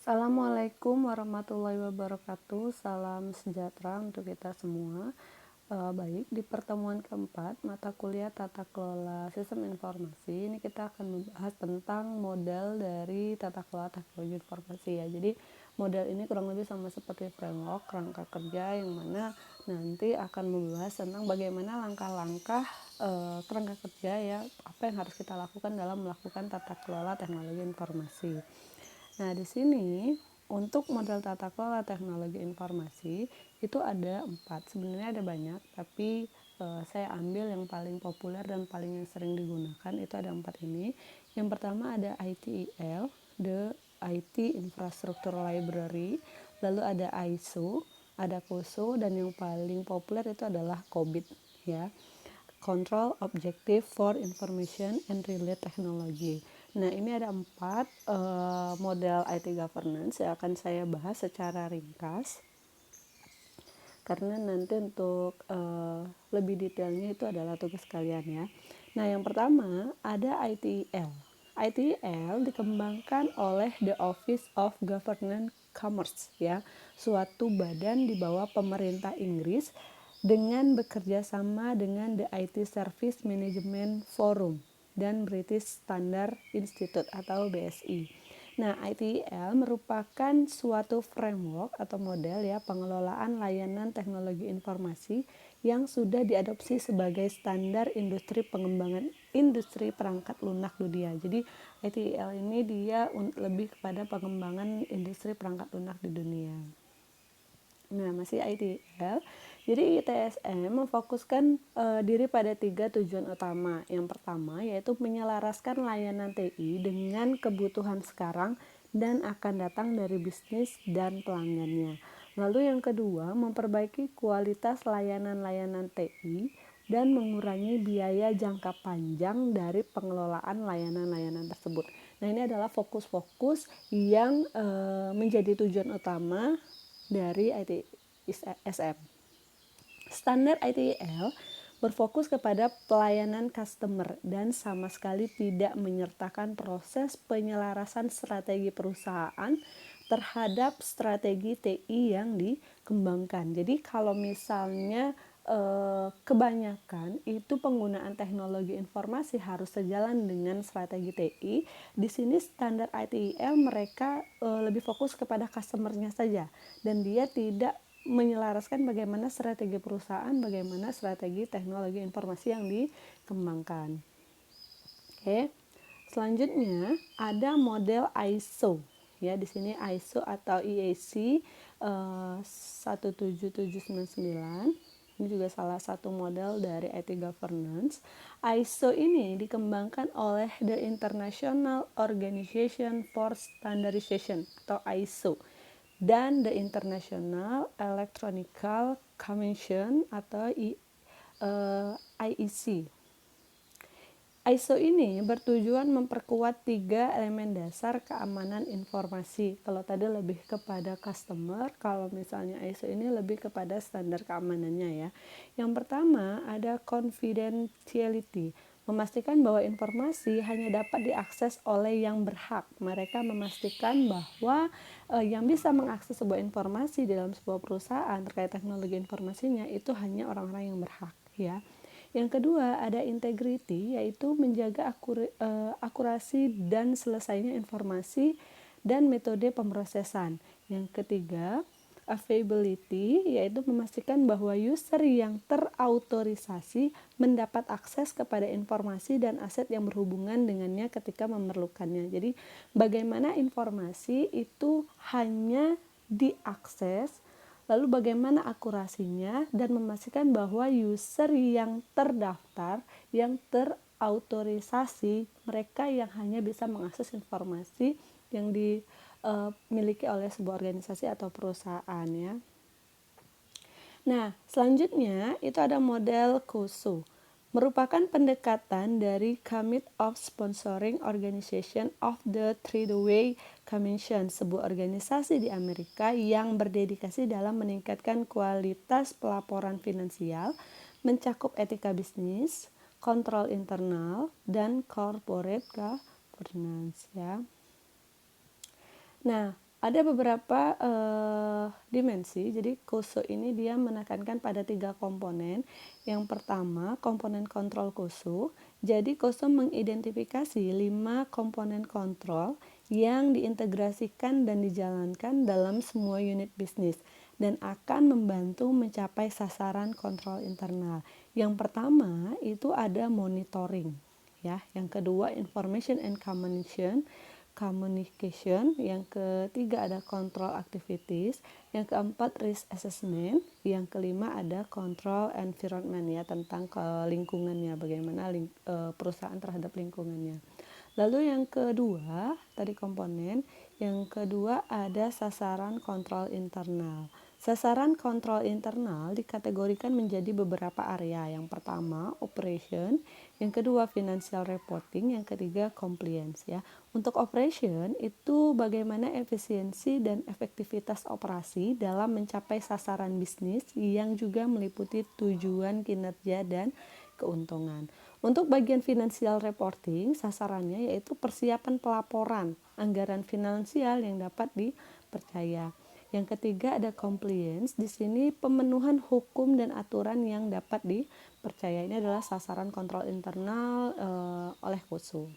Assalamualaikum warahmatullahi wabarakatuh. Salam sejahtera untuk kita semua. Baik, di pertemuan keempat mata kuliah tata kelola sistem informasi ini kita akan membahas tentang model dari tata kelola teknologi informasi ya. Jadi model ini kurang lebih sama seperti framework rangka kerja yang mana nanti akan membahas tentang bagaimana langkah-langkah kerangka kerja ya, apa yang harus kita lakukan dalam melakukan tata kelola teknologi informasi. Nah, di sini untuk model tata kelola teknologi informasi itu ada 4. Sebenarnya ada banyak, tapi saya ambil yang paling populer dan paling sering digunakan itu ada 4 ini. Yang pertama ada ITIL, the IT Infrastructure Library, lalu ada ISO, ada COSO, dan yang paling populer itu adalah COBIT ya. Control Objective for Information and Related Technology. Nah, ini ada 4 model IT governance yang akan saya bahas secara ringkas. Karena nanti untuk lebih detailnya itu adalah tugas kalian ya. Nah, yang pertama ada ITIL. ITIL dikembangkan oleh The Office of Government Commerce ya, suatu badan di bawah pemerintah Inggris dengan bekerja sama dengan The IT Service Management Forum dan British Standard Institute atau BSI. Nah, ITIL merupakan suatu framework atau model ya pengelolaan layanan teknologi informasi yang sudah diadopsi sebagai standar industri pengembangan industri perangkat lunak dunia. Jadi ITIL ini dia lebih kepada pengembangan industri perangkat lunak di dunia. Nah, masih ITIL. Jadi ITSM memfokuskan diri pada 3 tujuan utama. Yang pertama yaitu menyelaraskan layanan TI dengan kebutuhan sekarang dan akan datang dari bisnis dan pelanggannya. Lalu yang kedua, memperbaiki kualitas layanan-layanan TI dan mengurangi biaya jangka panjang dari pengelolaan layanan-layanan tersebut. Nah, ini adalah fokus-fokus yang menjadi tujuan utama dari ITSM. Standar ITIL berfokus kepada pelayanan customer dan sama sekali tidak menyertakan proses penyelarasan strategi perusahaan terhadap strategi TI yang dikembangkan. Jadi kalau misalnya kebanyakan itu penggunaan teknologi informasi harus sejalan dengan strategi TI. Di sini standar ITIL mereka lebih fokus kepada customer-nya saja dan dia tidak menyelaraskan bagaimana strategi perusahaan, bagaimana strategi teknologi informasi yang dikembangkan. Oke. Selanjutnya ada model ISO. Ya, di sini ISO atau IAC 17799. Ini juga salah satu model dari IT governance. ISO ini dikembangkan oleh The International Organization for Standardization atau ISO dan The International Electronical Commission atau IEC. ISO ini bertujuan memperkuat 3 elemen dasar keamanan informasi. Kalau tadi lebih kepada customer, kalau misalnya ISO ini lebih kepada standar keamanannya ya. Yang pertama ada confidentiality, memastikan bahwa informasi hanya dapat diakses oleh yang berhak. Mereka memastikan bahwa yang bisa mengakses sebuah informasi dalam sebuah perusahaan terkait teknologi informasinya itu hanya orang-orang yang berhak ya. Yang kedua ada integrity, yaitu menjaga akurasi dan selesainya informasi dan metode pemrosesan. Yang ketiga availability, yaitu memastikan bahwa user yang terautorisasi mendapat akses kepada informasi dan aset yang berhubungan dengannya ketika memerlukannya. Jadi bagaimana informasi itu hanya diakses, lalu bagaimana akurasinya dan memastikan bahwa user yang terdaftar, yang terautorisasi, mereka yang hanya bisa mengakses informasi yang dimiliki oleh sebuah organisasi atau perusahaan ya. Nah, selanjutnya itu ada model COSO. Merupakan pendekatan dari Committee of Sponsoring Organization of the Tradeway Commission, sebuah organisasi di Amerika yang berdedikasi dalam meningkatkan kualitas pelaporan finansial, mencakup etika bisnis, kontrol internal, dan corporate governance ya. Nah, Ada beberapa dimensi. Jadi KUSU ini dia menekankan pada 3 komponen. Yang pertama, komponen kontrol KUSU. Jadi KUSU mengidentifikasi 5 komponen kontrol yang diintegrasikan dan dijalankan dalam semua unit bisnis dan akan membantu mencapai sasaran kontrol internal. Yang pertama itu ada monitoring, ya. Yang kedua information and communication, yang ketiga ada control activities, yang keempat risk assessment, yang kelima ada control environment, ya, tentang lingkungannya, bagaimana perusahaan terhadap lingkungannya. Lalu yang kedua tadi komponen, yang kedua ada sasaran kontrol internal. Sasaran kontrol internal dikategorikan menjadi beberapa area. Yang pertama operation, yang kedua financial reporting, yang ketiga compliance, ya. Untuk operation itu bagaimana efisiensi dan efektivitas operasi dalam mencapai sasaran bisnis yang juga meliputi tujuan kinerja dan keuntungan. Untuk bagian financial reporting, sasarannya yaitu persiapan pelaporan anggaran finansial yang dapat dipercaya. Yang ketiga ada compliance. Di sini pemenuhan hukum dan aturan yang dapat dipercaya. Ini adalah sasaran kontrol internal oleh KUSU.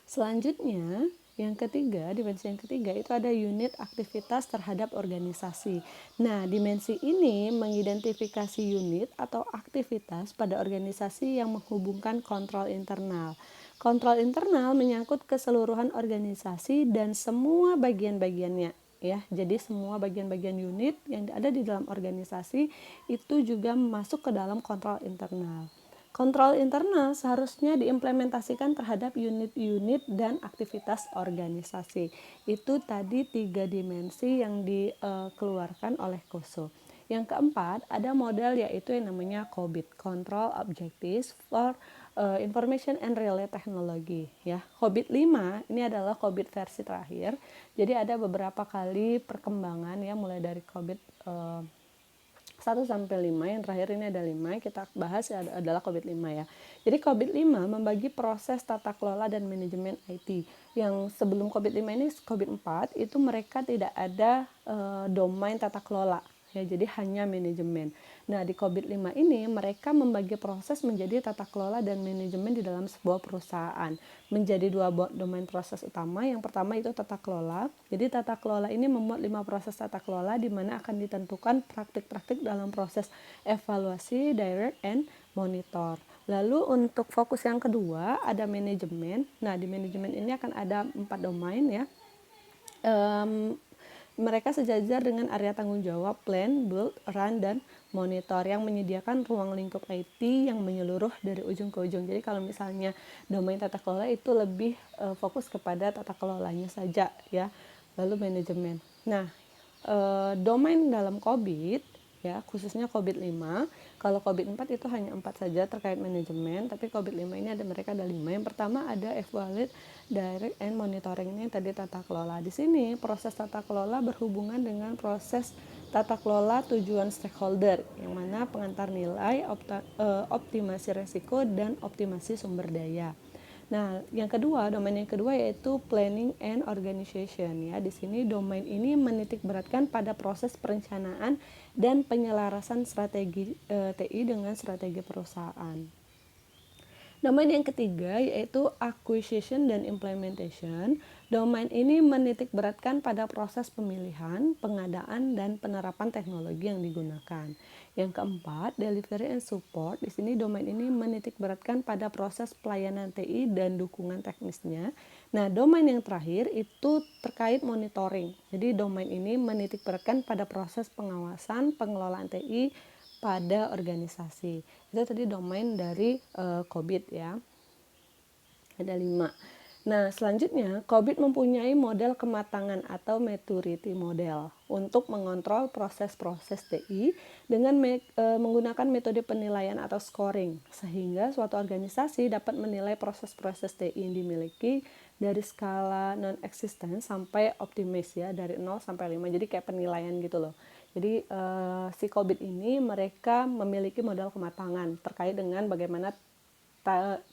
Selanjutnya, yang ketiga, dimensi yang ketiga itu ada unit aktivitas terhadap organisasi. Nah, dimensi ini mengidentifikasi unit atau aktivitas pada organisasi yang menghubungkan kontrol internal. Kontrol internal menyangkut keseluruhan organisasi dan semua bagian-bagiannya, ya. Jadi semua bagian-bagian unit yang ada di dalam organisasi itu juga masuk ke dalam kontrol internal. Kontrol internal seharusnya diimplementasikan terhadap unit-unit dan aktivitas organisasi. Itu tadi 3 dimensi yang dikeluarkan oleh KUSU. Yang keempat, ada model yaitu yang namanya COBIT, Control Objectives for Information and Relay Technology, ya. COBIT 5 ini adalah COBIT versi terakhir. Jadi ada beberapa kali perkembangan, ya, mulai dari COBIT 1 sampai 5, yang terakhir ini ada 5, kita bahas adalah COBIT 5, ya. Jadi COBIT 5 membagi proses tata kelola dan manajemen IT. Yang sebelum COBIT 5 ini, COBIT 4 itu mereka tidak ada domain tata kelola, ya, jadi hanya manajemen. Nah, di COBIT 5 ini mereka membagi proses menjadi tata kelola dan manajemen di dalam sebuah perusahaan menjadi 2 domain proses utama. Yang pertama itu tata kelola. Jadi tata kelola ini memuat 5 proses tata kelola di mana akan ditentukan praktik-praktik dalam proses evaluasi, direct, and monitor. Lalu untuk fokus yang kedua ada manajemen. Nah, di manajemen ini akan ada 4 domain, ya. Mereka sejajar dengan area tanggung jawab plan, build, run, dan monitor yang menyediakan ruang lingkup IT yang menyeluruh dari ujung ke ujung. Jadi kalau misalnya domain tata kelola itu lebih fokus kepada tata kelolanya saja, ya. Lalu manajemen. Nah, domain dalam COBIT, ya, khususnya COBIT 5. Kalau COBIT 4 itu hanya 4 saja terkait manajemen, tapi COBIT 5 ini mereka ada 5. Yang pertama ada evaluate, direct, and monitoring, ini tadi tata kelola. Di sini proses tata kelola berhubungan dengan proses tata kelola tujuan stakeholder, yang mana pengantar nilai, optimasi resiko, dan optimasi sumber daya. Nah, yang kedua, domain yang kedua yaitu planning and organization, ya. Di sini domain ini menitik beratkan pada proses perencanaan dan penyelarasan strategi TI dengan strategi perusahaan. Domain yang ketiga yaitu acquisition dan implementation. Domain ini menitik beratkan pada proses pemilihan, pengadaan, dan penerapan teknologi yang digunakan. Yang keempat, delivery and support. Di sini domain ini menitik beratkan pada proses pelayanan TI dan dukungan teknisnya. Nah, domain yang terakhir itu terkait monitoring. Jadi domain ini menitik beratkan pada proses pengawasan, pengelolaan TI pada organisasi. Itu tadi domain dari COBIT, ya. Ada 5. Nah, selanjutnya COBIT mempunyai model kematangan atau maturity model untuk mengontrol proses-proses TI dengan menggunakan metode penilaian atau scoring, sehingga suatu organisasi dapat menilai proses-proses TI yang dimiliki dari skala non-existent sampai optimis, ya, dari 0 sampai 5. Jadi kayak penilaian gitu loh. Jadi si COBIT ini mereka memiliki modal kematangan terkait dengan bagaimana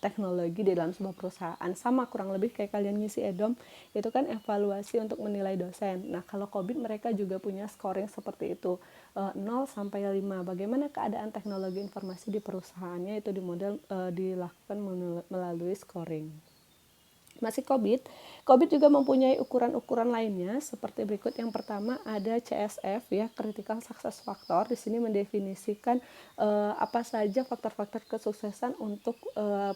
teknologi di dalam sebuah perusahaan. Sama kurang lebih kayak kalian ngisi EDOM, itu kan evaluasi untuk menilai dosen. Nah, kalau COVID mereka juga punya scoring seperti itu, 0 sampai 5. Bagaimana keadaan teknologi informasi di perusahaannya itu dilakukan melalui scoring. Masih COVID juga mempunyai ukuran-ukuran lainnya seperti berikut. Yang pertama ada CSF ya, Critical Success Factor. Di sini mendefinisikan apa saja faktor-faktor kesuksesan untuk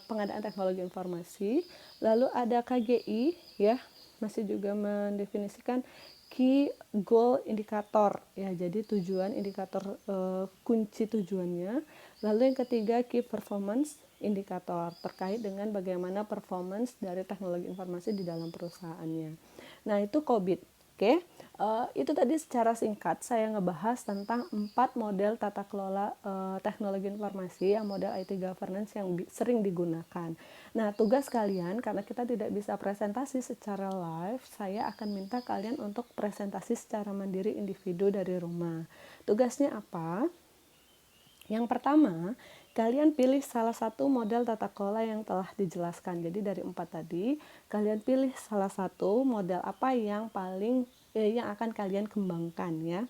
pengadaan teknologi informasi. Lalu ada KGI ya, masih juga mendefinisikan Key Goal Indicator ya, jadi tujuan indikator kunci tujuannya. Lalu yang ketiga Key Performance Indikator, terkait dengan bagaimana performance dari teknologi informasi di dalam perusahaannya. Nah, itu COVID. Oke, itu tadi secara singkat saya ngebahas tentang 4 model tata kelola teknologi informasi yang model IT governance yang sering digunakan. Nah, tugas kalian, karena kita tidak bisa presentasi secara live, saya akan minta kalian untuk presentasi secara mandiri individu dari rumah. Tugasnya apa? Yang pertama, kalian pilih salah satu model tata kelola yang telah dijelaskan. Jadi dari 4 tadi, kalian pilih salah satu model apa yang yang akan kalian kembangkan ya.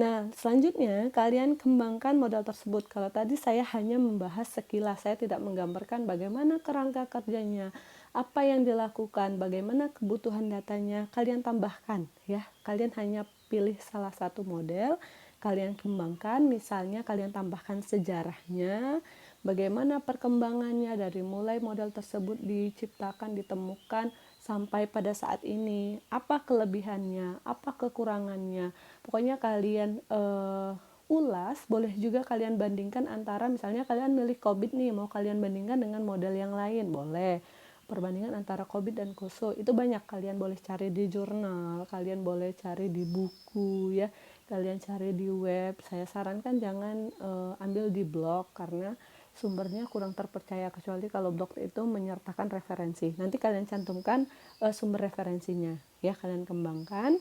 Nah, selanjutnya kalian kembangkan model tersebut. Kalau tadi saya hanya membahas sekilas, saya tidak menggambarkan bagaimana kerangka kerjanya, apa yang dilakukan, bagaimana kebutuhan datanya, kalian tambahkan ya. Kalian hanya pilih salah satu model, kalian kembangkan, misalnya kalian tambahkan sejarahnya, bagaimana perkembangannya dari mulai model tersebut diciptakan, ditemukan sampai pada saat ini, apa kelebihannya, apa kekurangannya. Pokoknya kalian ulas. Boleh juga kalian bandingkan antara, misalnya kalian milih COVID nih, mau kalian bandingkan dengan model yang lain, boleh. Perbandingan antara COVID dan KUSU itu banyak, kalian boleh cari di jurnal, kalian boleh cari di buku ya, kalian cari di web. Saya sarankan jangan ambil di blog karena sumbernya kurang terpercaya, kecuali kalau blog itu menyertakan referensi. Nanti kalian cantumkan sumber referensinya ya, kalian kembangkan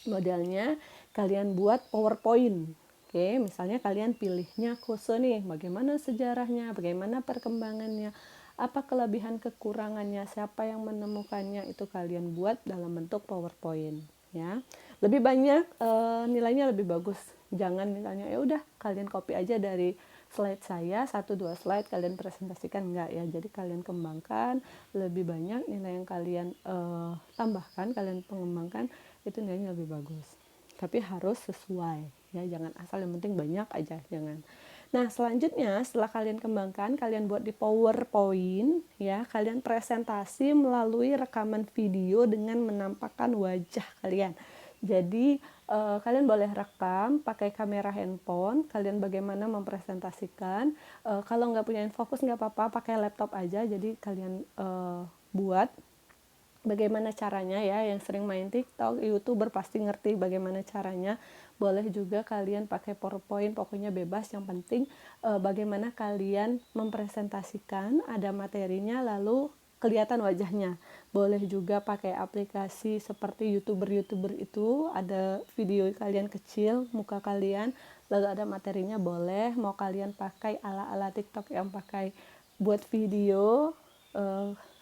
modelnya, kalian buat PowerPoint. Oke, misalnya kalian pilihnya KUSU nih, bagaimana sejarahnya, bagaimana perkembangannya, apa kelebihan kekurangannya, siapa yang menemukannya, itu kalian buat dalam bentuk PowerPoint ya. Lebih banyak nilainya lebih bagus. Jangan misalnya ya udah kalian copy aja dari slide saya, 1-2 slide kalian presentasikan, enggak ya. Jadi kalian kembangkan, lebih banyak nilai yang kalian tambahkan, kalian pengembangkan, itu nilainya lebih bagus. Tapi harus sesuai ya, jangan asal yang penting banyak aja, jangan. Nah, selanjutnya setelah kalian kembangkan, kalian buat di PowerPoint ya, kalian presentasi melalui rekaman video dengan menampakkan wajah kalian. Jadi kalian boleh rekam pakai kamera handphone, kalian bagaimana mempresentasikan. Kalau nggak punya infocus nggak apa-apa, pakai laptop aja. Jadi kalian buat bagaimana caranya ya, yang sering main TikTok, YouTuber pasti ngerti bagaimana caranya. Boleh juga kalian pakai PowerPoint, pokoknya bebas, yang penting bagaimana kalian mempresentasikan, ada materinya lalu kelihatan wajahnya. Boleh juga pakai aplikasi seperti YouTuber itu, ada video kalian kecil, muka kalian, lalu ada materinya. Boleh, mau kalian pakai ala-ala TikTok yang pakai buat video,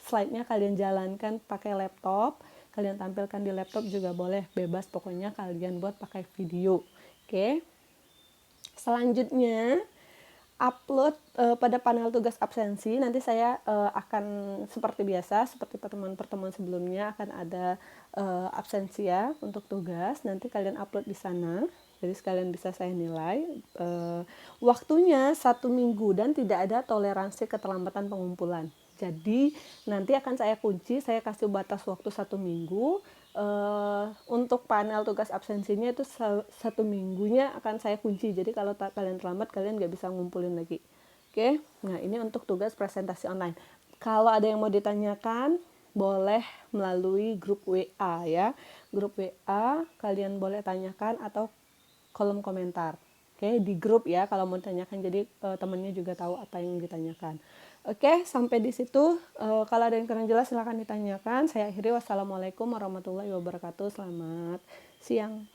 slide-nya kalian jalankan pakai laptop, kalian tampilkan di laptop juga boleh, bebas, pokoknya kalian buat pakai video. Oke. Selanjutnya upload pada panel tugas absensi. Nanti saya akan seperti biasa, seperti pertemuan-pertemuan sebelumnya, akan ada absensi ya untuk tugas. Nanti kalian upload di sana. Jadi sekalian bisa saya nilai. Waktunya 1 minggu dan tidak ada toleransi keterlambatan pengumpulan. Jadi nanti akan saya kunci, saya kasih batas waktu 1 minggu. Untuk panel tugas absensinya itu 1 minggunya akan saya kunci. Jadi kalau kalian terlambat, kalian nggak bisa ngumpulin lagi. Oke, nah ini untuk tugas presentasi online. Kalau ada yang mau ditanyakan, boleh melalui grup WA ya. Grup WA kalian boleh tanyakan atau kolom komentar. Oke, di grup ya kalau mau ditanyakan, jadi temennya juga tahu apa yang ditanyakan. Oke, sampai di situ. Kalau ada yang kurang jelas silahkan ditanyakan. Saya akhiri. Wassalamualaikum warahmatullahi wabarakatuh. Selamat siang.